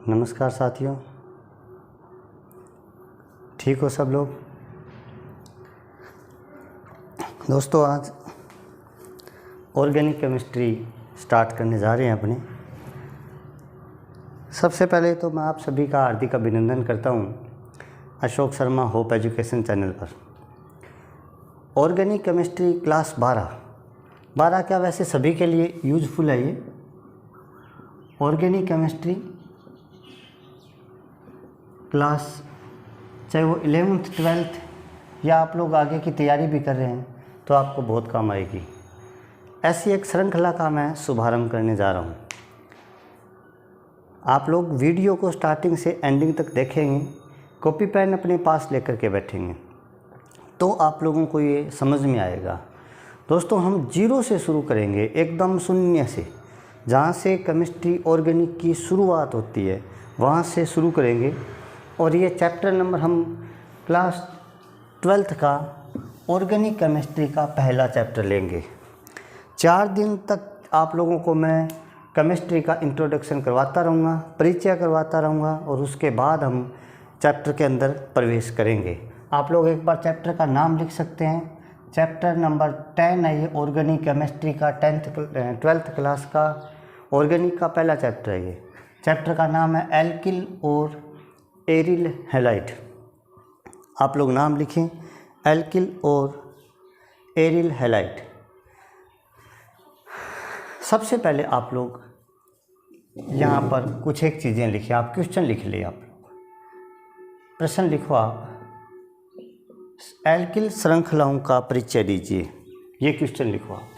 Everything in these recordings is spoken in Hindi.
नमस्कार साथियों, ठीक हो सब लोग। दोस्तों, आज ऑर्गेनिक केमिस्ट्री स्टार्ट करने जा रहे हैं अपने। सबसे पहले तो मैं आप सभी का हार्दिक अभिनंदन करता हूं Ashok Sharma hope education channel पर। ऑर्गेनिक केमिस्ट्री क्लास 12 क्या वैसे सभी के लिए यूजफुल है ये ऑर्गेनिक केमिस्ट्री क्लास, चाहे वो 11th 12th या आप लोग आगे की तैयारी भी कर रहे हैं तो आपको बहुत काम आएगी। ऐसी एक श्रृंखला का मैं शुभारंभ करने जा रहा हूँ। आप लोग वीडियो को स्टार्टिंग से एंडिंग तक देखेंगे, कॉपी पेन अपने पास लेकर के बैठेंगे तो आप लोगों को ये समझ में आएगा। दोस्तों, हम जीरो से शुरू करेंगे, एकदम शून्य से। जहाँ से केमिस्ट्री ऑर्गेनिक की शुरुआत होती है वहाँ से शुरू करेंगे। और ये चैप्टर नंबर हम क्लास 12th का ऑर्गेनिक केमिस्ट्री का पहला चैप्टर लेंगे। 4 दिन तक आप लोगों को मैं केमिस्ट्री का इंट्रोडक्शन करवाता रहूँगा, परिचय करवाता रहूँगा और उसके बाद हम चैप्टर के अंदर प्रवेश करेंगे। आप लोग एक बार चैप्टर का नाम लिख सकते हैं। चैप्टर नंबर 10 है ये ऑर्गेनिक केमिस्ट्री का 12th क्लास का ऑर्गेनिक का पहला चैप्टर है। ये चैप्टर का नाम है एल्किल और एरिल हैलाइड। आप लोग नाम लिखें, एल्किल और एरिल हैलाइड। सबसे पहले आप लोग यहाँ पर कुछ एक चीज़ें लिखिए। आप क्वेश्चन लिख लिए, आप लोग प्रश्न लिखो। आप एल्किल श्रृंखलाओं का परिचय दीजिए, ये क्वेश्चन लिखो। आप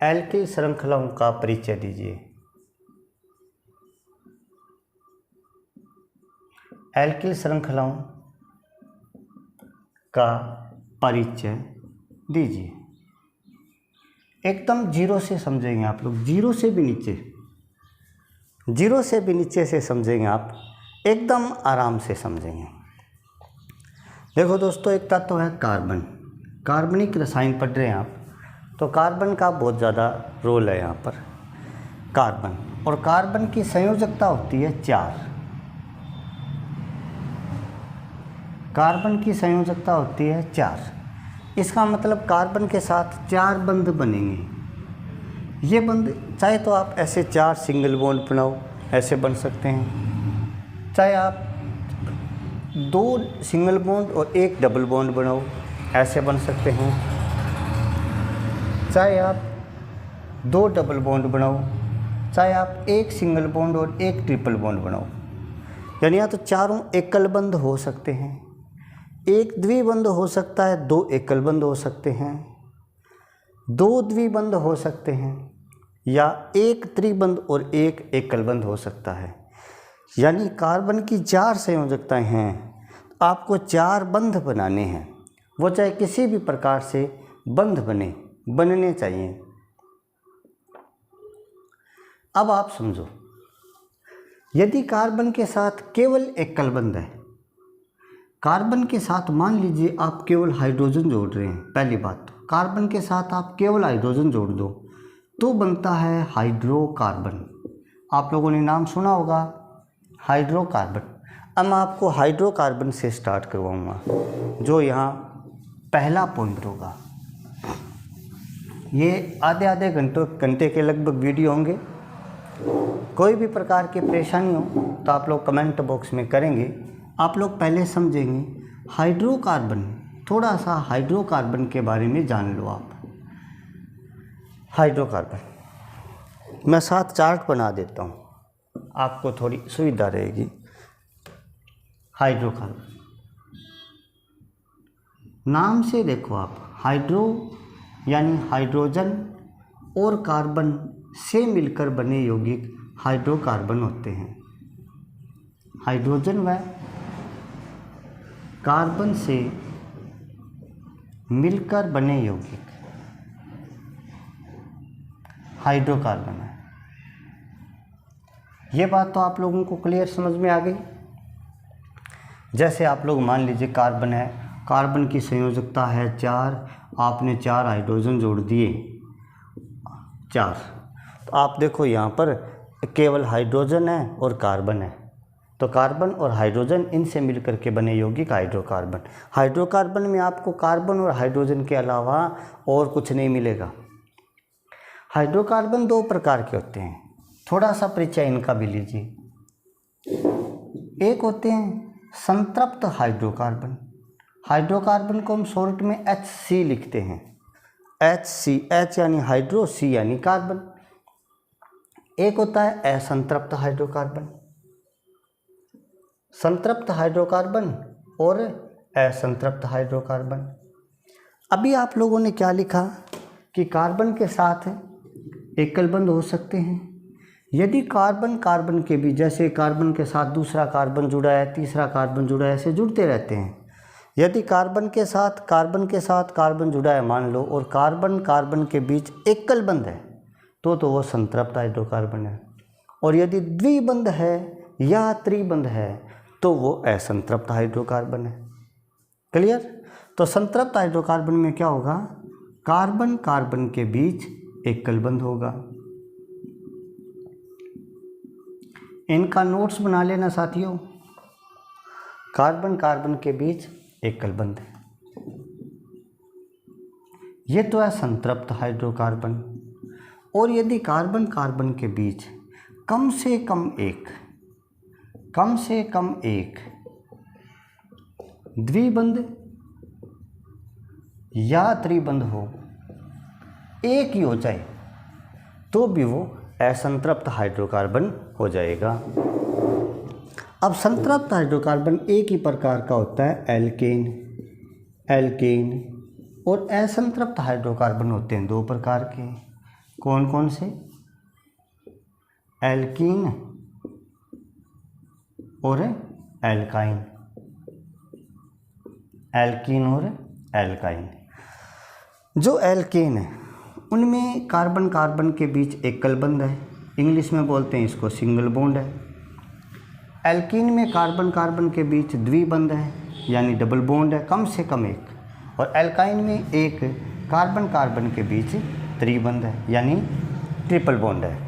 एल्किल श्रृंखलाओं का परिचय दीजिए। एल्किल श्रृंखलाओं का परिचय दीजिए। एकदम जीरो से समझेंगे आप लोग, जीरो से भी नीचे से समझेंगे आप, एकदम आराम से समझेंगे। देखो दोस्तों, एक तत्व है कार्बन। कार्बनिक रसायन पढ़ रहे हैं आप तो कार्बन का बहुत ज़्यादा रोल है यहाँ पर। कार्बन और कार्बन की संयोजकता होती है 4। कार्बन की संयोजकता होती है 4। इसका मतलब कार्बन के साथ 4 बंध बनेंगे। ये बंध चाहे तो आप ऐसे 4 सिंगल बॉन्ड बनाओ, ऐसे बन सकते हैं। चाहे आप 2 सिंगल बॉन्ड और 1 डबल बॉन्ड बनाओ, ऐसे बन सकते हैं। चाहे आप 2 डबल बॉन्ड बनाओ, चाहे आप 1 सिंगल बॉन्ड और 1 ट्रिपल बॉन्ड बनाओ। यानी या तो चारों एकल बंध हो सकते हैं, 1 द्विबंध हो सकता है, 2 एकल बंध हो सकते हैं, 2 द्विबंध हो सकते हैं, या 1 त्रिबंध और 1 एकल बंध हो सकता है। यानी कार्बन की 4 संयोजकताएं हैं, आपको 4 बंध बनाने हैं। वो चाहे किसी भी प्रकार से बंध बनने चाहिए। अब आप समझो, यदि कार्बन के साथ केवल एकल बंध है, कार्बन के साथ मान लीजिए आप केवल हाइड्रोजन जोड़ रहे हैं। पहली बात तो कार्बन के साथ आप केवल हाइड्रोजन जोड़ दो तो बनता है हाइड्रोकार्बन। आप लोगों ने नाम सुना होगा हाइड्रोकार्बन। अब मैं आपको हाइड्रोकार्बन से स्टार्ट करवाऊंगा, जो यहाँ पहला पॉइंट होगा। ये आधे घंटे के लगभग वीडियो होंगे। कोई भी प्रकार की परेशानी हो तो आप लोग कमेंट बॉक्स में करेंगे। आप लोग पहले समझेंगे हाइड्रोकार्बन। थोड़ा सा हाइड्रोकार्बन के बारे में जान लो आप। हाइड्रोकार्बन मैं साथ चार्ट बना देता हूँ, आपको थोड़ी सुविधा रहेगी। हाइड्रोकार्बन नाम से देखो आप, हाइड्रो यानी हाइड्रोजन और कार्बन से मिलकर बने यौगिक हाइड्रोकार्बन होते हैं। हाइड्रोजन व कार्बन से मिलकर बने यौगिक हाइड्रोकार्बन है। ये बात तो आप लोगों को क्लियर समझ में आ गई। जैसे आप लोग मान लीजिए कार्बन है, कार्बन की संयोजकता है 4, आपने 4 हाइड्रोजन जोड़ दिए 4। तो आप देखो यहाँ पर केवल हाइड्रोजन है और कार्बन है। तो कार्बन और हाइड्रोजन इनसे मिलकर के बने यौगिक हाइड्रोकार्बन। हाइड्रोकार्बन में आपको कार्बन और हाइड्रोजन के अलावा और कुछ नहीं मिलेगा। हाइड्रोकार्बन दो प्रकार के होते हैं, थोड़ा सा परिचय इनका भी लीजिए। एक होते हैं संतृप्त हाइड्रोकार्बन। हाइड्रोकार्बन को हम शॉर्ट में HC लिखते हैं। HC, H यानी हाइड्रो, C यानी कार्बन। एक होता है असंतृप्त हाइड्रोकार्बन। संतृप्त हाइड्रोकार्बन और असंतृप्त हाइड्रोकार्बन। अभी आप लोगों ने क्या लिखा कि कार्बन के साथ एकल बंध हो सकते हैं। यदि कार्बन कार्बन के बीच, जैसे कार्बन के साथ दूसरा कार्बन जुड़ा है, तीसरा कार्बन जुड़ा है, ऐसे जुड़ते रहते हैं। यदि कार्बन के साथ कार्बन जुड़ा है मान लो, और कार्बन कार्बन के बीच एकल बंध है, तो वो संतृप्त हाइड्रोकार्बन है। और यदि द्विबंध है या त्रिबंध है तो वो असंतृप्त हाइड्रोकार्बन है। क्लियर? तो संतृप्त हाइड्रोकार्बन में क्या होगा, कार्बन कार्बन के बीच एकल बंध होगा। इनका नोट्स बना लेना साथियों। कार्बन कार्बन के बीच एकल बंध, ये तो है संतृप्त हाइड्रोकार्बन। और यदि कार्बन कार्बन के बीच कम से कम एक द्विबंध या त्रिबंध हो, एक ही हो जाए, तो भी वो असंतृप्त हाइड्रोकार्बन हो जाएगा। अब संतृप्त हाइड्रोकार्बन एक ही प्रकार का होता है, एल्केन। और असंतृप्त हाइड्रोकार्बन होते हैं दो प्रकार के। कौन कौन से? एल्कीन और एल्काइन। एल्कीन और एल्काइन। जो एल्केन है उनमें कार्बन कार्बन के बीच एकल बंध है, इंग्लिश में बोलते हैं इसको सिंगल बॉन्ड है। एल्कीन में कार्बन कार्बन के बीच द्विबंध है, यानी डबल बॉन्ड है, कम से कम एक। और एल्काइन में एक कार्बन कार्बन के बीच त्रिबंध है, यानी ट्रिपल बॉन्ड है।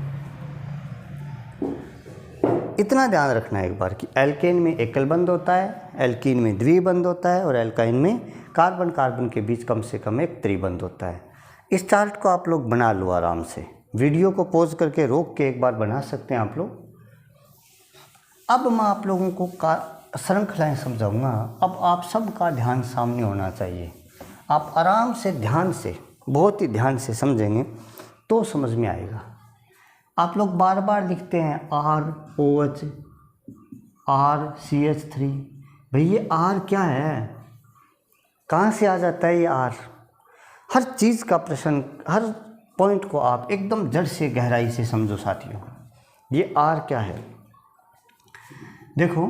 इतना ध्यान रखना है एक बार कि एल्केन में एकल बंध होता है, एल्कीन में द्विबंध होता है, और एल्काइन में कार्बन कार्बन के बीच कम से कम एक त्रिबंध होता है। इस चार्ट को आप लोग बना लो आराम से, वीडियो को पॉज करके रोक के एक बार बना सकते हैं आप लोग। अब मैं आप लोगों को श्रृंखलाएँ समझाऊंगा। अब आप सबका ध्यान सामने होना चाहिए। आप आराम से ध्यान से, बहुत ही ध्यान से समझेंगे तो समझ में आएगा। आप लोग बार बार लिखते हैं ROH, RCH3। भाई ये R क्या है, कहाँ से आ जाता है ये R? हर चीज़ का प्रश्न, हर पॉइंट को आप एकदम जड़ से गहराई से समझो साथियों। ये R क्या है? देखो,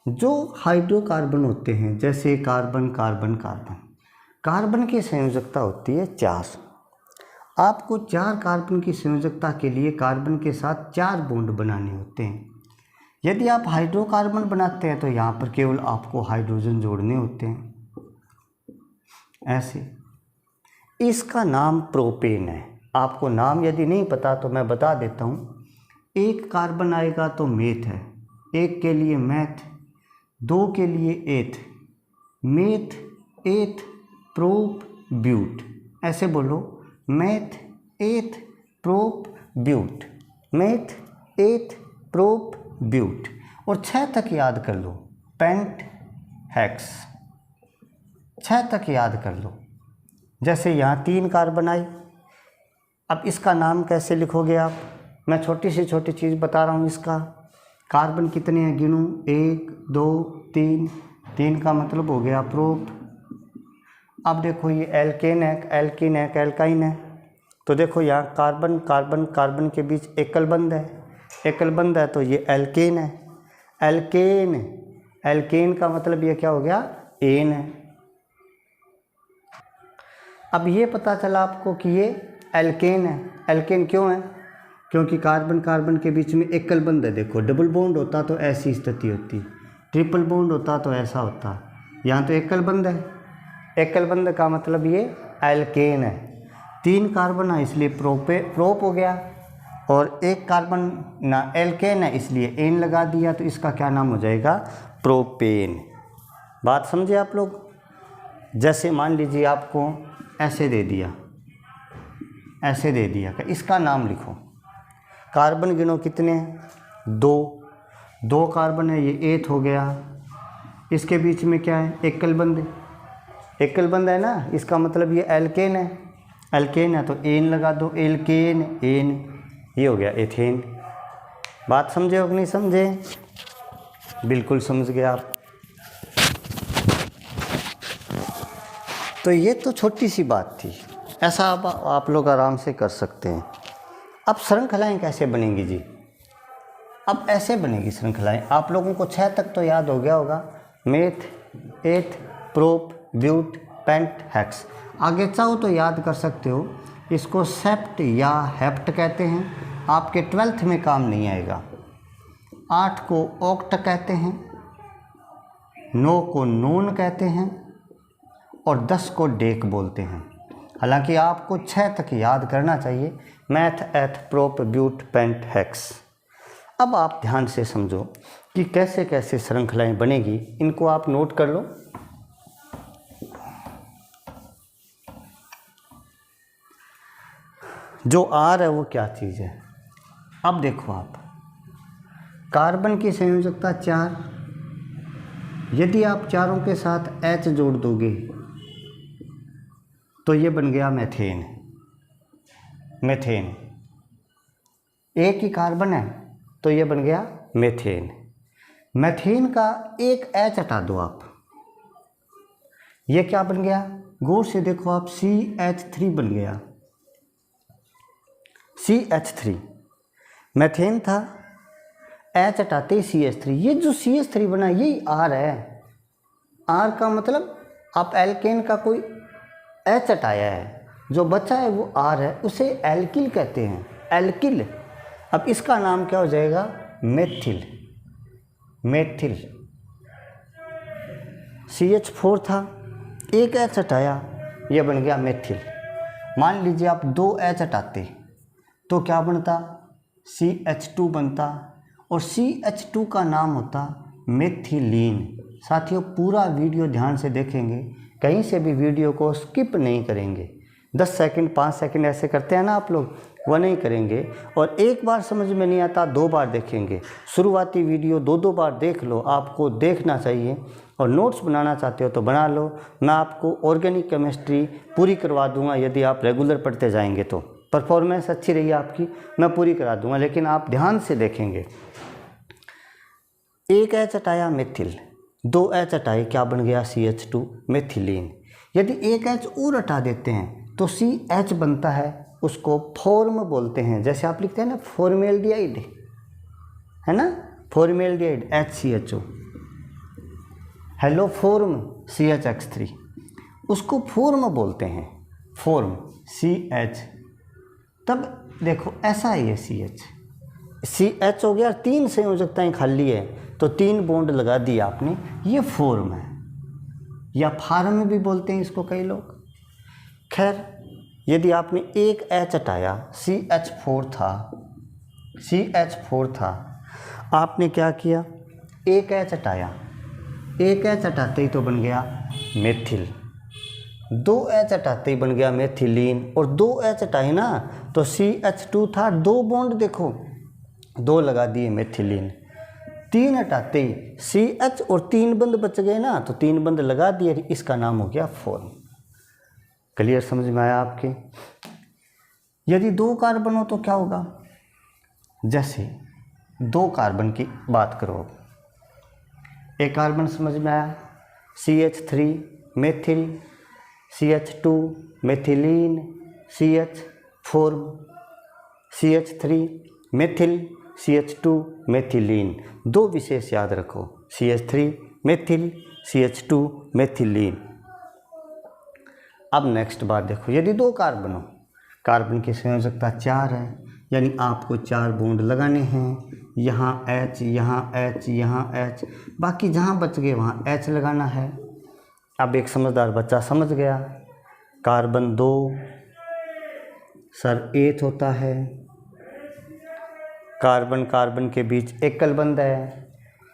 जो हाइड्रोकार्बन होते हैं, जैसे कार्बन कार्बन कार्बन, कार्बन की संयोजकता होती है 4। आपको 4 कार्बन की संयोजकता के लिए कार्बन के साथ 4 बॉन्ड बनाने होते हैं। यदि आप हाइड्रोकार्बन बनाते हैं तो यहाँ पर केवल आपको हाइड्रोजन जोड़ने होते हैं, ऐसे। इसका नाम प्रोपेन है। आपको नाम यदि नहीं पता तो मैं बता देता हूँ। एक कार्बन आएगा तो मेथ है, एक के लिए मैथ, 2 के लिए एथ, मेथ एथ प्रोप ब्यूट। ऐसे बोलो, meth eth prop bute, meth eth prop bute. और 6 तक याद कर लो, पेंट हेक्स, 6 तक याद कर लो। जैसे यहाँ 3 कार्बन आई, अब इसका नाम कैसे लिखोगे आप? मैं छोटी से छोटी चीज़ बता रहा हूँ। इसका कार्बन कितने हैं गिनूँ, 1 2 3, 3 का मतलब हो गया प्रोप। अब देखो ये एल्केन है, एल्कीन है, एल्काइन है। तो देखो यहाँ कार्बन कार्बन कार्बन के बीच एकल बंध है, एकल बंध है, तो ये एल्केन है। एल्केन, एल्केन का मतलब ये क्या हो गया, एन है। अब ये पता चला आपको कि ये एल्केन है। एल्केन क्यों है? क्योंकि कार्बन कार्बन के बीच में एकल बंध है। देखो, डबल बॉन्ड होता तो ऐसी स्थिति होती, ट्रिपल बॉन्ड होता तो ऐसा होता। यहाँ तो एकल बंध है, एकल बंध का मतलब ये एल्केन है। 3 कार्बन है इसलिए प्रोप हो गया। और एक कार्बन ना एल्केन है इसलिए एन लगा दिया, तो इसका क्या नाम हो जाएगा? प्रोपेन। बात समझे आप लोग? जैसे मान लीजिए आपको ऐसे दे दिया, ऐसे दे दिया कि इसका नाम लिखो। कार्बन गिनो कितने हैं? 2 कार्बन है, ये एथ हो गया। इसके बीच में क्या है? एकल बंद, एकल बंद है ना, इसका मतलब ये एल्केन है। एल्केन है तो एन लगा दो, एल्केन एन, ये हो गया एथेन। बात समझे हो कि नहीं समझे? बिल्कुल समझ गए आप। तो ये तो छोटी सी बात थी, ऐसा आप लोग आराम से कर सकते हैं। अब श्रृंखलाएँ कैसे बनेंगी जी? अब ऐसे बनेगी श्रृंखलाएँ। आप लोगों को 6 तक तो याद हो गया होगा, meth, eth, prop, ब्यूट, paint, hex. आगे चाहो तो याद कर सकते हो, इसको सेप्ट या हेप्ट कहते हैं, आपके 12th में काम नहीं आएगा। 8 को ऑक्ट कहते हैं, 9 को नोन कहते हैं और 10 को डेक बोलते हैं। हालांकि आपको 6 तक याद करना चाहिए, मैथ, एथ, प्रोप, ब्यूट, पेंट, हेक्स। अब आप ध्यान से समझो कि कैसे कैसे श्रृंखलाएं बनेगी, इनको आप नोट कर लो। जो आर है वो क्या चीज़ है? अब देखो आप, कार्बन की संयोजकता 4, यदि आप चारों के साथ H जोड़ दोगे तो ये बन गया मेथेन। मेथेन, एक ही कार्बन है तो ये बन गया मेथेन। मेथेन का एक H हटा दो आप, ये क्या बन गया? गौर से देखो आप, CH3 बन गया। CH3 मेथेन था, H हटाते ही CH3, ये जो CH3 बना यही R है। R का मतलब आप एल्केन का कोई H हटाया है, जो बचा है वो R है, उसे एल्किल कहते हैं, एल्किल। अब इसका नाम क्या हो जाएगा? मेथिल। मेथिल। CH4 था, एक H हटाया, ये बन गया मेथिल। मान लीजिए आप 2 H हटाते तो क्या बनता? CH2 बनता, और CH2 का नाम होता मेथिलीन। साथियों पूरा वीडियो ध्यान से देखेंगे, कहीं से भी वीडियो को स्किप नहीं करेंगे। 10 सेकंड 5 सेकंड ऐसे करते हैं ना आप लोग, वह नहीं करेंगे। और एक बार समझ में नहीं आता 2 बार देखेंगे। शुरुआती वीडियो 2-2 बार देख लो, आपको देखना चाहिए। और नोट्स बनाना चाहते हो तो बना लो, मैं आपको ऑर्गेनिक केमिस्ट्री पूरी करवा दूंगा यदि आप रेगुलर पढ़ते जाएंगे तो। परफॉर्मेंस अच्छी रही आपकी, मैं पूरी करा दूंगा, लेकिन आप ध्यान से देखेंगे। एक H हटाया मेथिल, 2 H हटाए, क्या बन गया? CH2 methylene. यदि एक H और हटा देते हैं तो CH बनता है, उसको फॉर्म बोलते हैं। जैसे आप लिखते हैं ना फॉर्मेल्डिहाइड, है ना, formaldehyde HCHO, hello form CHX3, उसको फॉर्म बोलते हैं, फॉर्म CH। तब देखो ऐसा है, ये CH हो गया, 3 संयोजकताएं खाली है तो 3 बॉन्ड लगा दिया आपने, ये फॉर्म है, या फार्म भी बोलते हैं इसको कई लोग। खैर, यदि आपने एक H हटाया, CH4 था, आपने क्या किया? एक H हटाया, एक H हटाते ही तो बन गया मेथिल, 2 H हटाते ही बन गया मेथिलीन, और 2 H हटाए ना तो CH2 था, 2 बॉन्ड देखो, 2 लगा दिए मेथिलीन। 3 हटाते ही CH और 3 बंद बच गए ना, तो 3 बंद लगा दिए, इसका नाम हो गया फॉर्म। क्लियर, समझ में आया आपके? यदि 2 कार्बन हो तो क्या होगा? जैसे 2 कार्बन की बात करो, एक कार्बन समझ में आया, CH3 methyl, CH2 methylene, CH form, CH3 methyl, CH2 methylene. 2 विशेष याद रखो, CH3 मेथिल, CH2 मेथिलीन। अब नेक्स्ट बात देखो, यदि 2 कार्बन हो, कार्बन की संयोजकता 4 है, यानी आपको 4 बॉन्ड लगाने हैं, यहाँ H, यहाँ H, यहाँ H, बाकी जहाँ बच गए वहाँ H लगाना है। अब एक समझदार बच्चा समझ गया, कार्बन 2 सर एथ होता है, कार्बन कार्बन के बीच एकल बंध है,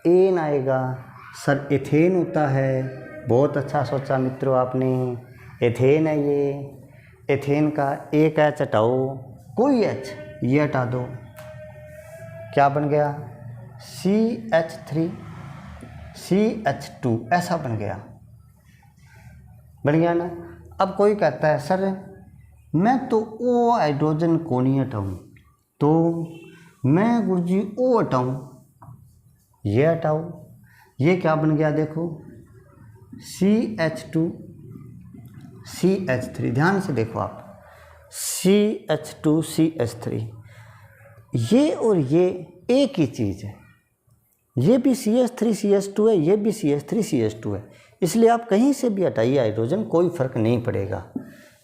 एन आएगा। सर एथेन होता है, बहुत अच्छा सोचा मित्रों आपने, एथेन है ये। एथेन का एक एच हटाओ, कोई एच ये हटा दो, क्या बन गया? CH3 CH2 ऐसा बन गया ना। अब कोई कहता है सर मैं तो ओ हाइड्रोजन को नहीं हटाऊँ, तो मैं गुरुजी ओ हटाऊँ, ये हटाओ, ये क्या बन गया देखो, CH2 CH3। ध्यान से देखो आप, CH2 CH3, ये और ये एक ही चीज़ है, ये भी CH3 CH2 है, ये भी CH3 CH2 है, इसलिए आप कहीं से भी हटाइए हाइड्रोजन, कोई फर्क नहीं पड़ेगा।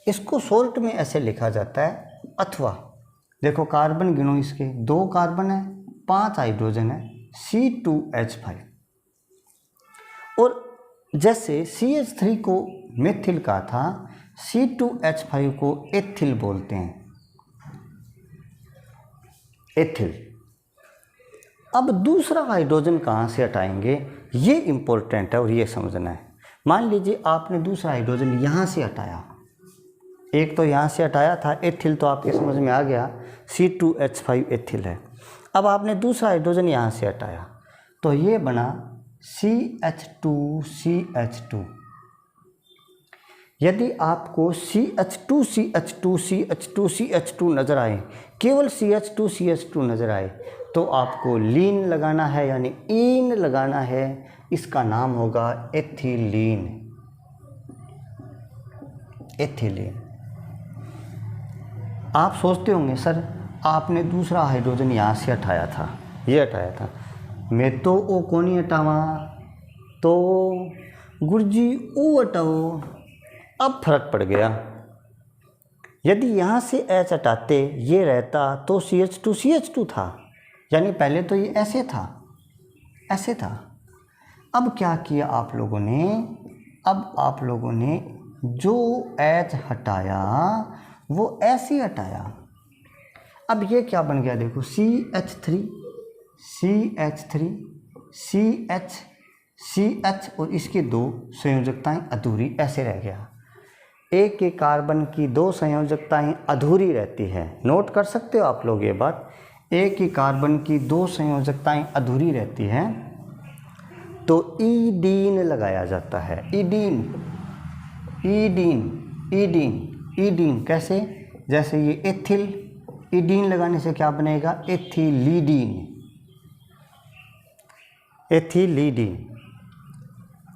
इसको शॉर्ट में ऐसे लिखा जाता है अथवा। देखो कार्बन गिनो, इसके 2 कार्बन है, 5 हाइड्रोजन है, C2H5। और जैसे CH3 को मेथिल कहा था, C2H5 को एथिल बोलते हैं, एथिल। अब दूसरा हाइड्रोजन कहाँ से हटाएंगे, ये इम्पोर्टेंट है और ये समझना है। मान लीजिए आपने दूसरा हाइड्रोजन यहाँ से हटाया, एक तो यहाँ से हटाया था एथिल, तो आपके समझ में आ गया C2H5 एथिल है। अब आपने दूसरा हाइड्रोजन यहाँ से हटाया, तो ये बना CH2 CH2। यदि आपको CH2 CH2 CH2 CH2 नज़र आए, केवल CH2 CH2 नज़र आए, तो आपको लीन लगाना है, यानी ईन लगाना है। इसका नाम होगा एथिलीन, एथिलीन। आप सोचते होंगे सर आपने दूसरा हाइड्रोजन यहाँ से हटाया था, ये हटाया था, मैं तो ओ को नहीं हटावा, तो गुरुजी ओ हटाओ। अब फर्क पड़ गया, यदि यहाँ से H हटाते ये रहता तो CH2 CH2 था, यानी पहले तो ये ऐसे था, ऐसे था। अब क्या किया आप लोगों ने, अब आप लोगों ने जो H हटाया वो ऐसे हटाया। अब ये क्या बन गया देखो, CH3 CH3 CH CH, और इसकी 2 संयोजकताएं अधूरी, ऐसे रह गया। एक के कार्बन की 2 संयोजकताएं अधूरी रहती है, नोट कर सकते हो आप लोग ये बात। एक ही कार्बन की 2 संयोजकताएं अधूरी रहती हैं तो ईडीन लगाया जाता है, ईडीन ईडीन ईडीन ईडीन। कैसे, जैसे ये एथिल, ईडीन लगाने से क्या बनेगा, एथिलीडीन, एथिलीडीन।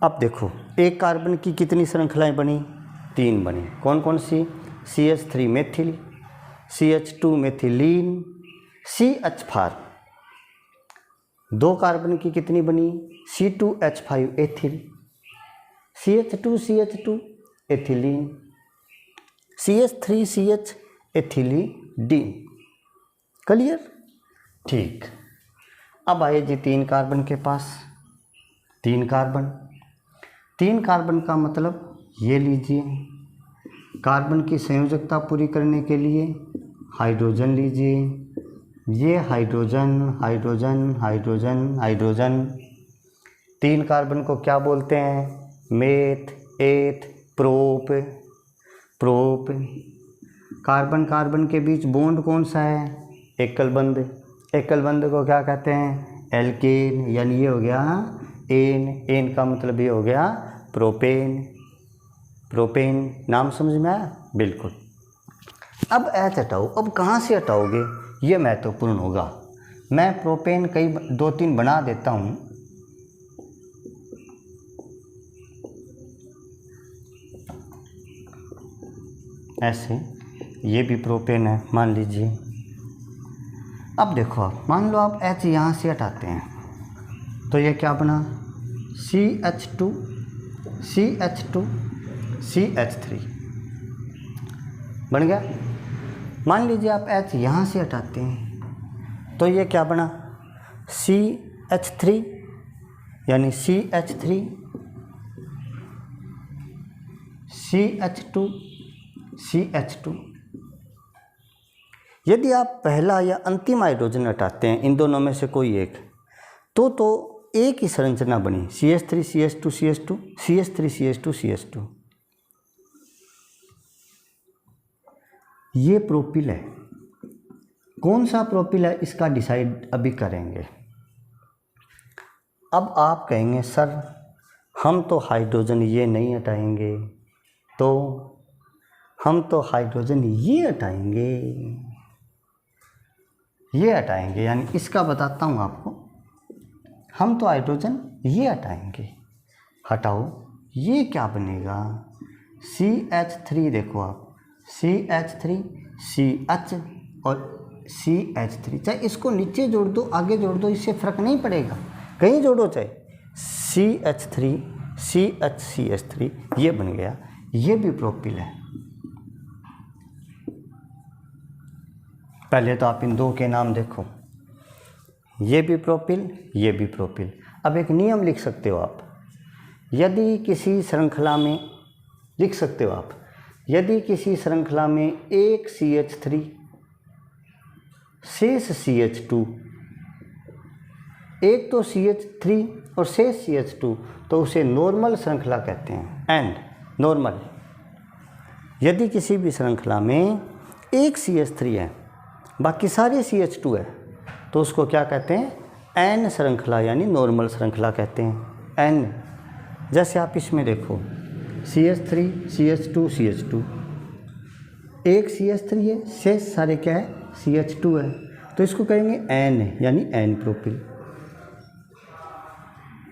अब देखो एक कार्बन की कितनी श्रृंखलाएं बनी, 3 बनी, कौन कौन सी, CH3 methyl, CH2 methylene, CH4। 2 carbon की कितनी बनी, C2H5 ethyl, CH2 CH2 ethylene, CH3 CH ethylidene. Clear, ठीक। अब आए जी 3 कार्बन के पास, 3 कार्बन, 3 कार्बन का मतलब ये लीजिए, कार्बन की संयोजकता पूरी करने के लिए हाइड्रोजन लीजिए, ये hydrogen hydrogen hydrogen hydrogen. 3 carbon को क्या बोलते हैं, meth eth prop, prop. Carbon carbon के बीच बॉन्ड कौन सा है, एकल बंध, एकल बंध को क्या कहते हैं, एल्केन, यानी ये हो गया एन, एन का मतलब ये हो गया प्रोपेन, प्रोपेन। नाम समझ में आया, बिल्कुल। अब H हटाओ, अब कहाँ से हटाओगे, ये महत्वपूर्ण होगा। मैं प्रोपेन कई 2-3 बना देता हूँ, ऐसे, ये भी प्रोपेन है मान लीजिए। अब देखो आप, मान लो आप H यहाँ से हटाते हैं तो ये क्या बना, CH2 CH2 CH3 बन गया। मान लीजिए आप H यहाँ से हटाते हैं तो ये क्या बना, CH3 यानी CH3 CH2 CH2, यदि आप पहला या अंतिम हाइड्रोजन हटाते हैं इन दोनों में से कोई एक, तो एक ही संरचना बनी CH3 CH2 CH2 CH3 CH2 CH2। ये प्रोपिल है। कौन सा प्रोपिल है इसका डिसाइड अभी करेंगे। अब आप कहेंगे सर हम तो हाइड्रोजन ये नहीं हटाएंगे, तो हम तो हाइड्रोजन ये हटाएंगे, ये हटाएंगे, यानी इसका बताता हूँ आपको। हम तो हाइड्रोजन ये हटाएंगे। हटाओ, ये क्या बनेगा CH3। देखो आप CH3 CH और CH3, चाहे इसको नीचे जोड़ दो आगे जोड़ दो, इससे फ़र्क नहीं पड़ेगा, कहीं जोड़ो चाहे। CH3 CH CH3 ये बन गया, ये भी प्रोपिल है। पहले तो आप इन दो के नाम देखो, ये भी प्रोपिल, ये भी प्रोपिल। अब एक नियम लिख सकते हो आप, यदि किसी श्रृंखला में लिख सकते हो आप, यदि किसी श्रृंखला में एक CH3 शेष CH2, एक तो CH3 और शेष CH2, तो उसे नॉर्मल श्रृंखला कहते हैं। एंड नॉर्मल, यदि किसी भी श्रृंखला में एक CH3 है बाकी सारे CH2 है, तो उसको क्या कहते हैं, एन श्रृंखला, यानी नॉर्मल श्रृंखला कहते हैं। एन, जैसे आप इसमें देखो CH3 CH2 CH2, एक CH3 है, शेष सारे क्या है CH2 है, तो इसको कहेंगे एन, यानी एन प्रोपिल।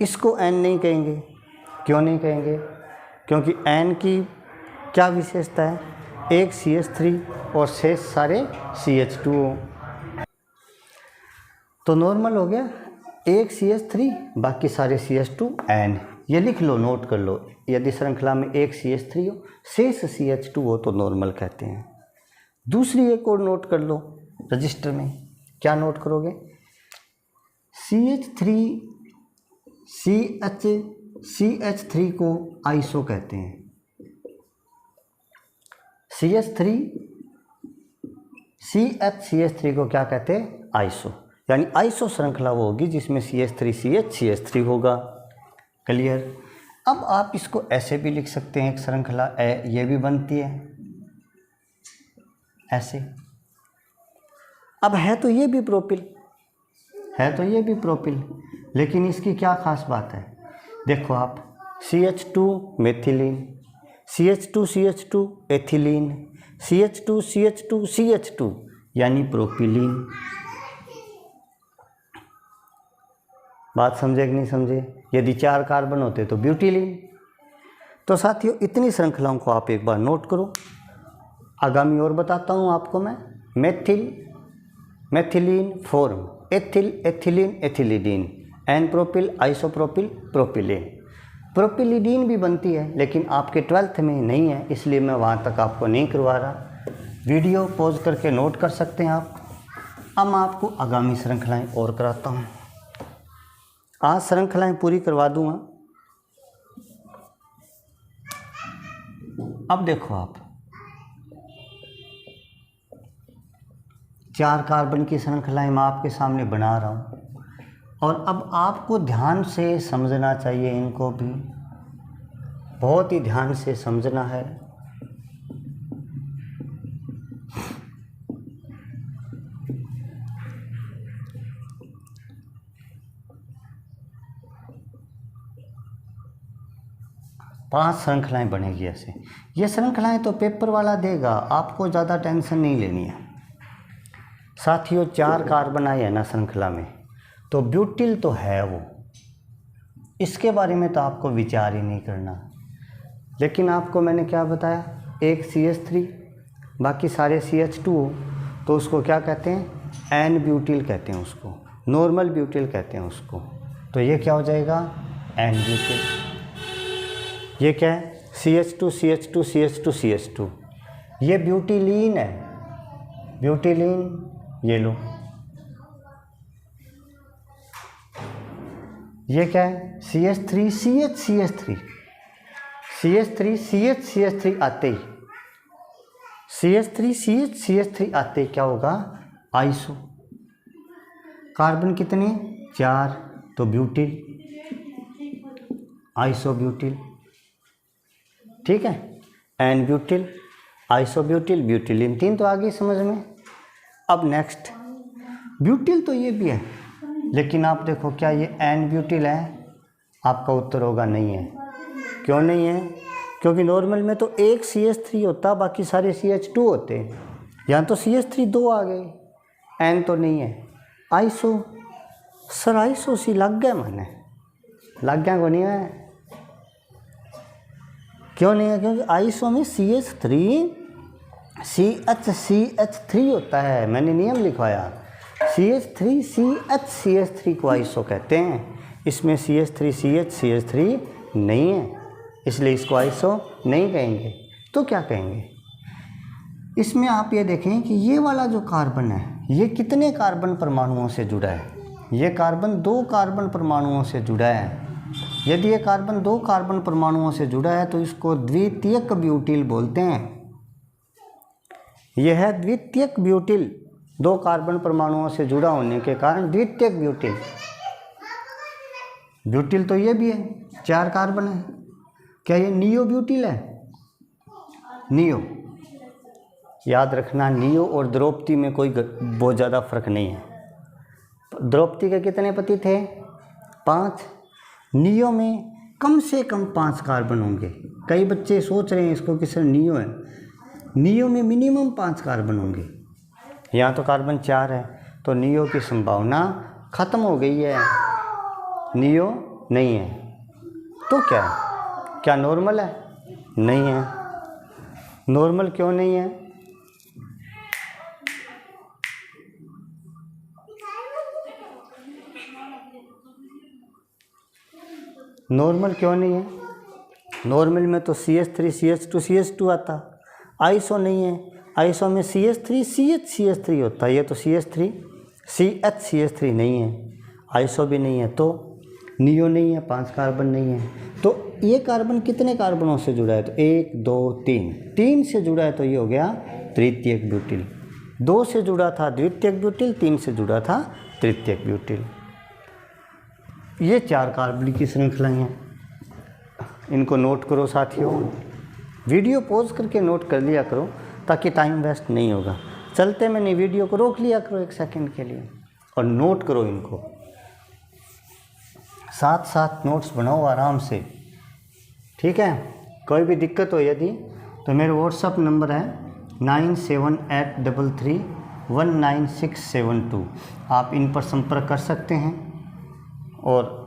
इसको एन नहीं कहेंगे। क्यों नहीं कहेंगे? क्योंकि एन की क्या विशेषता है, एक CH3 और शेष सारे CH2 हो, तो नॉर्मल हो गया एक CH3 बाकी सारे CH2 एन। ये लिख लो, नोट कर लो, यदि श्रृंखला में एक CH3 हो शेष CH2 हो तो नॉर्मल कहते हैं। दूसरी एक और नोट कर लो रजिस्टर में, क्या नोट करोगे, CH3 CH3 को आइसो कहते हैं। CH3 CH3 को क्या कहते हैं, आइसो, यानी आइसो श्रृंखला वो होगी जिसमें CH3 CH3 होगा। क्लियर। अब आप इसको ऐसे भी लिख सकते हैं, एक श्रृंखला ये भी बनती है ऐसे। अब है तो ये भी प्रोपिल, है तो ये भी प्रोपिल, लेकिन इसकी क्या खास बात है, देखो आप CH2 methylene, CH2 CH2 ethylene, CH2 CH2 CH2 यानी प्रोपिलीन। बात समझे कि नहीं समझे? यदि 4 कार्बन होते तो ब्यूटिलीन। तो साथियों इतनी श्रृंखलाओं को आप एक बार नोट करो। आगामी और बताता हूँ आपको मैं। Methylene form, ethyl ethylene ethylidene, n propyl isopropyl propylene. Propylidene भी बनती है लेकिन आपके 12th में नहीं है, इसलिए मैं वहाँ तक आपको नहीं करवा रहा। वीडियो पॉज करके नोट कर सकते हैं आप। अब मैं आपको आगामी श्रृंखलाएं और कराता हूँ। आज श्रृंखलाएं पूरी करवा दूंगा। अब देखो आप 4 कार्बन की श्रृंखलाएं मैं आपके सामने बना रहा हूँ, और अब आपको ध्यान से समझना चाहिए, इनको भी बहुत ही ध्यान से समझना है। पांच श्रृंखलाएं बनेगी ऐसे। ये श्रृंखलाएं तो पेपर वाला देगा, आपको ज़्यादा टेंशन नहीं लेनी है। साथियों 4 कार्बन आए हैं ना श्रृंखला में, तो ब्यूटिल तो है वो, इसके बारे में तो आपको विचार ही नहीं करना। लेकिन आपको मैंने क्या बताया, एक CH3 बाकी सारे CH2 तो उसको क्या कहते हैं, एन ब्यूटिल कहते हैं उसको, नॉर्मल ब्यूटिल कहते हैं उसको। तो ये क्या हो जाएगा, एन ब्यूटिल। ये क्या है, CH2 CH2 CH2 CH2, ये ब्यूटिलीन है, ब्यूटिलीन, ये लो। ये क्या है, CH3 CH CH3, CH3 CH CH3 आते ही CH3 CH3 आते क्या होगा, आइसो। कार्बन कितने, 4, तो ब्यूटिल, आइसोब्यूटिल, ठीक है। एन ब्यूटिल, आइसोब्यूटिल, ब्यूटिलिन, 3 तो आ गई समझ में। अब नेक्स्ट ब्यूटिल तो ये भी है, लेकिन आप देखो क्या ये एन ब्यूटिल है, आपका उत्तर होगा नहीं है। क्यों नहीं है, क्योंकि नॉर्मल में तो एक CH3 होता, बाकी सारे CH2 होते हैं। यहाँ तो CH3 2 आ गए, एन तो नहीं है। आइसो, सर आइसो सी लग गया, मैंने लग गया को नहीं है। क्यों नहीं है, क्योंकि आइसो में CH3 CH3 होता है, मैंने नियम लिखवाया। CH3 CH को आइसो कहते हैं। इसमें CH3 CH3 नहीं है, इसलिए इसको आइसो नहीं कहेंगे। तो क्या कहेंगे, इसमें आप ये देखें कि ये वाला जो कार्बन है, ये कितने कार्बन परमाणुओं से जुड़ा है। ये कार्बन 2 कार्बन परमाणुओं से जुड़ा है। यदि ये कार्बन 2 कार्बन परमाणुओं से जुड़ा है तो इसको द्वितीयक ब्यूटिल बोलते हैं। यह है द्वितीयक ब्यूटिल, 2 कार्बन परमाणुओं से जुड़ा होने के कारण द्वितीयक ब्यूटिल। ब्यूटिल तो ये भी है, 4 कार्बन है। क्या ये नियो ब्यूटिल है, नियो। याद रखना, नियो और द्रौपदी में कोई बहुत ज़्यादा फर्क नहीं है। द्रौपदी के कितने पति थे, 5। नियो में कम से कम 5 कार्बन होंगे। कई बच्चे सोच रहे हैं इसको कि सर नियो है, नियो में मिनिमम 5 कार्बन होंगे। यहाँ तो कार्बन 4 है, तो नियो की संभावना खत्म हो गई है, नियो नहीं है। तो क्या है, क्या नॉर्मल है, नहीं है। नॉर्मल क्यों नहीं है, नॉर्मल क्यों नहीं है, नॉर्मल में तो CH3 CH2 आता, आइसो नहीं है। आइसो में CH3 CH3 होता है, ये तो CH3 CH3 नहीं है, आइसो भी नहीं है, तो नियो नहीं है, 5 कार्बन नहीं है। तो ये कार्बन कितने कार्बनों से जुड़ा है, तो 1 2 3 से जुड़ा है, तो ये हो गया तृतीयक ब्यूटिल। 2 से जुड़ा था द्वितीयक ब्यूटिल, 3 से जुड़ा था तृतीयक ब्यूटिल। ये 4 कार्बन की श्रृंखलाएं हैं, इनको नोट करो साथियों। वीडियो पॉज करके नोट कर लिया करो ताकि टाइम वेस्ट नहीं होगा। चलते मैंने वीडियो को रोक लिया करो 1 सेकंड के लिए और नोट करो इनको, साथ साथ नोट्स बनाओ आराम से, ठीक है। कोई भी दिक्कत हो यदि तो मेरा व्हाट्सअप नंबर है 9783319672। आप इन पर संपर्क कर सकते हैं और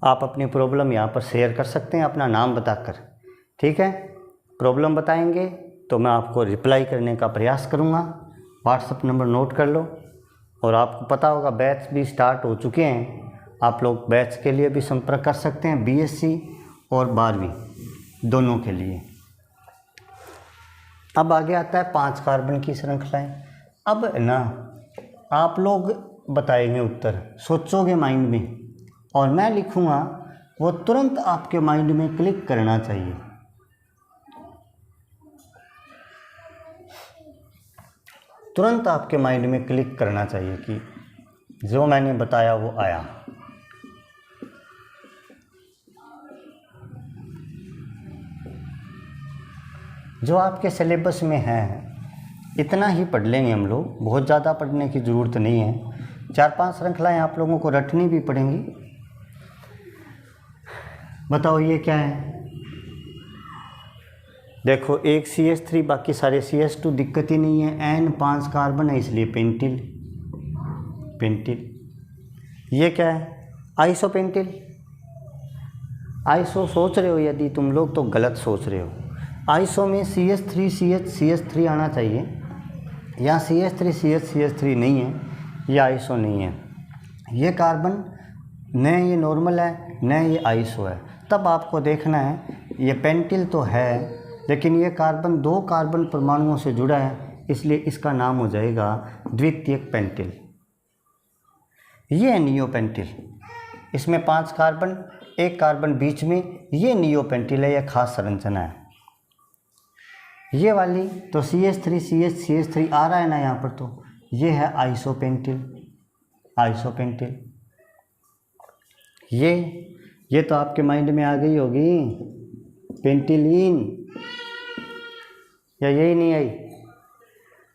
आप अपनी प्रॉब्लम यहाँ पर शेयर कर सकते हैं अपना नाम बताकर, ठीक है। प्रॉब्लम बताएंगे तो मैं आपको रिप्लाई करने का प्रयास करूँगा। व्हाट्सअप नंबर नोट कर लो। और आपको पता होगा बैच भी स्टार्ट हो चुके हैं, आप लोग बैच के लिए भी संपर्क कर सकते हैं, BSc और 12वीं दोनों के लिए। अब आगे आता है 5 कार्बन की श्रृंखलाएं। अब ना आप लोग बताएंगे उत्तर, सोचोगे माइंड में और मैं लिखूँगा, वो तुरंत आपके माइंड में क्लिक करना चाहिए। तुरंत आपके माइंड में क्लिक करना चाहिए कि जो मैंने बताया वो आया। जो आपके सिलेबस में है इतना ही पढ़ लेंगे हम लोग, बहुत ज़्यादा पढ़ने की ज़रूरत नहीं है। 4-5 श्रृंखलाएँ आप लोगों को रटनी भी पड़ेंगी। बताओ ये क्या है, देखो एक CH3 बाकी सारे CH2, दिक्कत ही नहीं है। N 5 कार्बन है इसलिए पेंटिल। ये क्या है, आइसोपेंटिल। आइसो सोच रहे हो यदि तुम लोग तो गलत सोच रहे हो। आइसो में CH3 CH3 आना चाहिए, यहाँ CH3 CH3 नहीं है, ये आइसो नहीं है। ये कार्बन न ये नॉर्मल है न ये आइसो है। तब आपको देखना है ये पेंटिल तो है लेकिन ये कार्बन 2 कार्बन परमाणुओं से जुड़ा है, इसलिए इसका नाम हो जाएगा द्वितीयक पेंटिल। ये है नियोपेंटिल, इसमें 5 कार्बन 1 कार्बन बीच में, ये नियोपेंटिल है, यह खास संरचना है। ये वाली तो CH3 CH3 आ रहा है ना यहाँ पर, तो ये है आइसोपेंटिल। ये तो आपके माइंड में आ गई होगी, पेंटिलीन, या यही नहीं आई?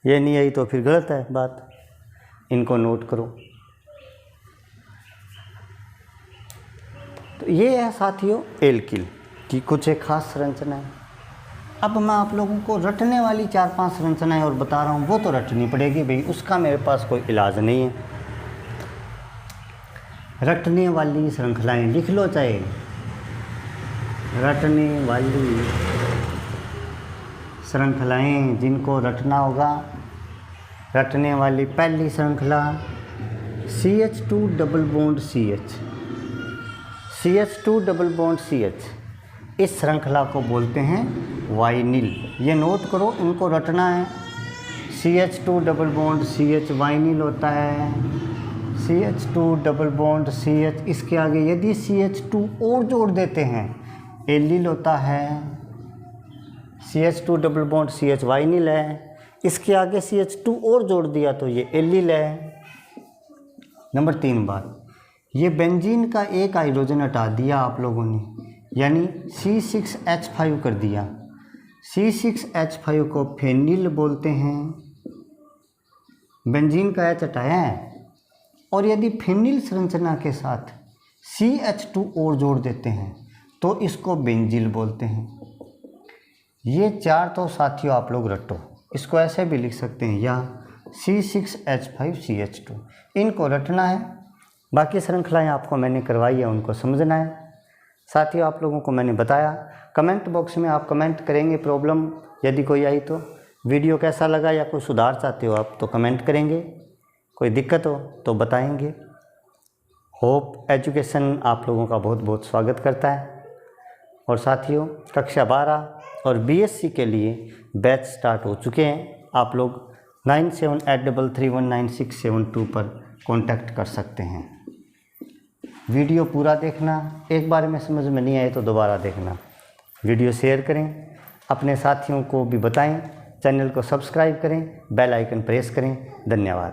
ये नहीं आई तो फिर गलत है बात, इनको नोट करो। तो ये है साथियों एल्किल की कुछ एक खास संरचनाएं। अब मैं आप लोगों को रटने वाली 4-5 संरचनाएं और बता रहा हूँ, वो तो रटनी पड़ेगी भाई, उसका मेरे पास कोई इलाज नहीं है। रटने वाली श्रृंखलाएं लिख लो, चाहे रटने वाली श्रृंखलाएं जिनको रटना होगा। रटने वाली पहली श्रृंखला CH2 double bond CH, CH2 double bond CH, इस श्रृंखला को बोलते हैं वाइनिल। ये नोट करो, इनको रटना है। CH2 double bond CH vinyl होता है, CH2 डबल बॉन्ड CH। इसके आगे यदि CH2 और जोड़ देते हैं एलिल होता है। CH2 double bond CH vinyl है, इसके आगे CH2 और जोड़ दिया तो ये एलिल है। नंबर 3 बात, ये बेंजीन का एक हाइड्रोजन हटा दिया आप लोगों ने, यानी C6H5 कर दिया। C6H5 को फेनिल बोलते हैं, बेंजीन का H हटाया है। और यदि फेनिल संरचना के साथ CH2 और जोड़ देते हैं तो इसको बेंजिल बोलते हैं। ये 4 तो साथियों आप लोग रटो, इसको ऐसे भी लिख सकते हैं, या C6H5CH2, इनको रटना है। बाकी श्रृंखलाएं आपको मैंने करवाई है, उनको समझना है। साथियों आप लोगों को मैंने बताया, कमेंट बॉक्स में आप कमेंट करेंगे प्रॉब्लम यदि कोई आई तो। वीडियो कैसा लगा या कोई सुधार चाहते हो आप तो कमेंट करेंगे, कोई दिक्कत हो तो बताएंगे। होप एजुकेशन आप लोगों का बहुत बहुत स्वागत करता है। और साथियों कक्षा 12 और BSc के लिए बैच स्टार्ट हो चुके हैं। आप लोग 9783319672 पर कांटेक्ट कर सकते हैं। वीडियो पूरा देखना, एक बार में समझ में नहीं आए तो दोबारा देखना। वीडियो शेयर करें, अपने साथियों को भी बताएं, चैनल को सब्सक्राइब करें, बेल आइकन प्रेस करें। धन्यवाद।